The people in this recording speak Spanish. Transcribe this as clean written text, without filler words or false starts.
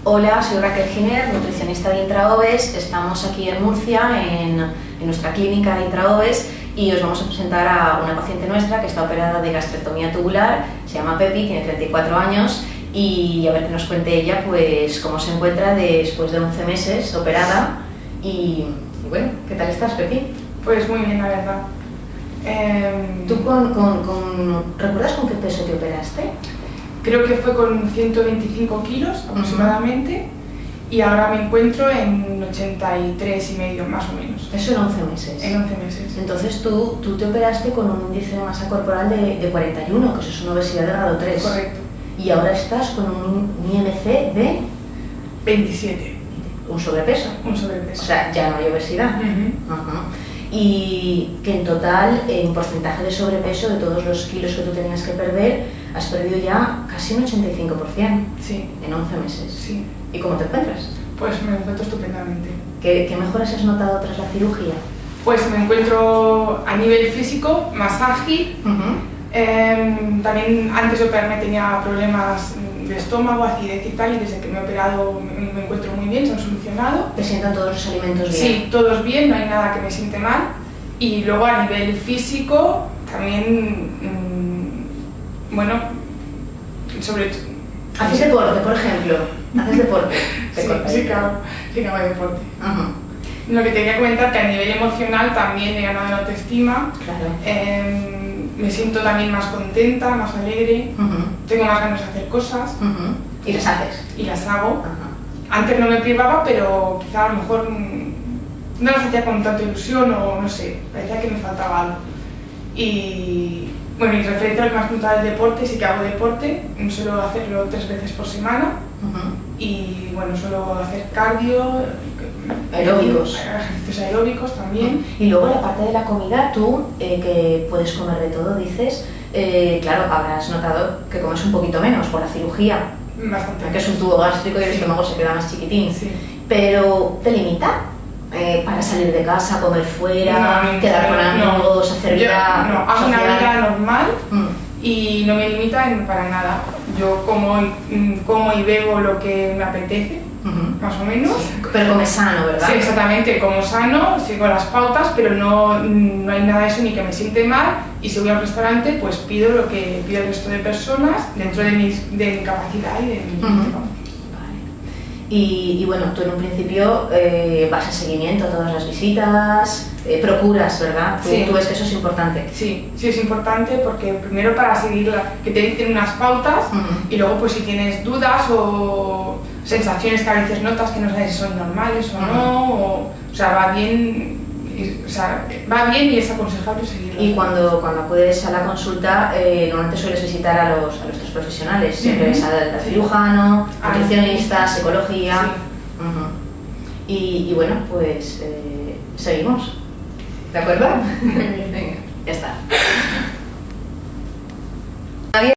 Hola, soy Raquel Giner, nutricionista de Intraoves. Estamos aquí en Murcia, en nuestra clínica de Intraoves, y os vamos a presentar a una paciente nuestra que está operada de gastrectomía tubular. Se llama Pepi, tiene 34 años, y a ver que nos cuente ella pues cómo se encuentra después de 11 meses operada. Y bueno, ¿qué tal estás, Pepi? Pues muy bien, la verdad. ¿Tú recuerdas con qué peso te operaste? Creo que fue con 125 kilos aproximadamente, y ahora me encuentro en 83,5 más o menos. Eso en 11 meses. En 11 meses. Entonces tú te operaste con un índice de masa corporal de 41, que eso es una obesidad de grado 3. Correcto. Y ahora estás con un IMC de 27. un sobrepeso. Un sobrepeso. O sea, ya no hay obesidad. Ajá. Y que en total, en porcentaje de sobrepeso de todos los kilos que tú tenías que perder, has perdido ya casi un 85%. Sí. En 11 meses. Sí. ¿Y cómo te encuentras? Pues me encuentro estupendamente. ¿Qué mejoras has notado tras la cirugía? Pues me encuentro a nivel físico más ágil. También antes de operarme tenía problemas de estómago, acidez y tal, y desde que me he operado me encuentro muy bien, se han solucionado. ¿Te sientan todos los alimentos bien? Sí, todos bien, no hay nada que me siente mal. Y luego a nivel físico también, bueno, sobre todo... ¿Haces deporte, por ejemplo? ¿Haces deporte? Sí que hago deporte. Ajá. Lo que te quería comentar, que a nivel emocional también he ganado en autoestima. Claro. Me siento también más contenta, más alegre, tengo más ganas de hacer cosas. ¿Y las haces? Y las hago. Antes no me privaba, pero quizá a lo mejor no las hacía con tanta ilusión, o no sé, parecía que me faltaba algo. Y bueno, y referente a lo que me has preguntado del deporte, sí que hago deporte, suelo hacerlo 3 veces por semana. Y bueno, suelo hacer cardio, aeróbicos. Ejercicios aeróbicos también. Y luego la parte de la comida, tú que puedes comer de todo, dices, claro, habrás notado que comes un poquito menos por la cirugía. Bastante. Que es un tubo gástrico y el estómago se queda más chiquitín. Sí. Pero ¿te limita para salir de casa, comer fuera, quedar con amigos, hacer vida? No, hago una vida normal y no me limita para nada. Yo como y bebo lo que me apetece, más o menos. Sí. Pero comes sano, ¿verdad? Sí, exactamente, como sano, sigo las pautas, pero no hay nada de eso ni que me siente mal, y si voy a un restaurante pues pido lo que pide el resto de personas dentro de mi capacidad y de mi Vale. Y bueno, tú en un principio vas a seguimiento a todas las visitas, procuras, ¿verdad? Sí. Tú ves que eso es importante. Sí, es importante, porque primero para seguirla, que te dicen unas pautas, y luego pues si tienes dudas o sensaciones que a veces notas que no sabes si son normales o no, o sea, va bien y es aconsejable seguirlo. Y cuando acudes a la consulta, normalmente sueles visitar a los tres profesionales, siempre ves al cirujano, nutricionista, psicología. Sí. Y bueno, pues seguimos. ¿De acuerdo? Muy bien. Venga, ya está.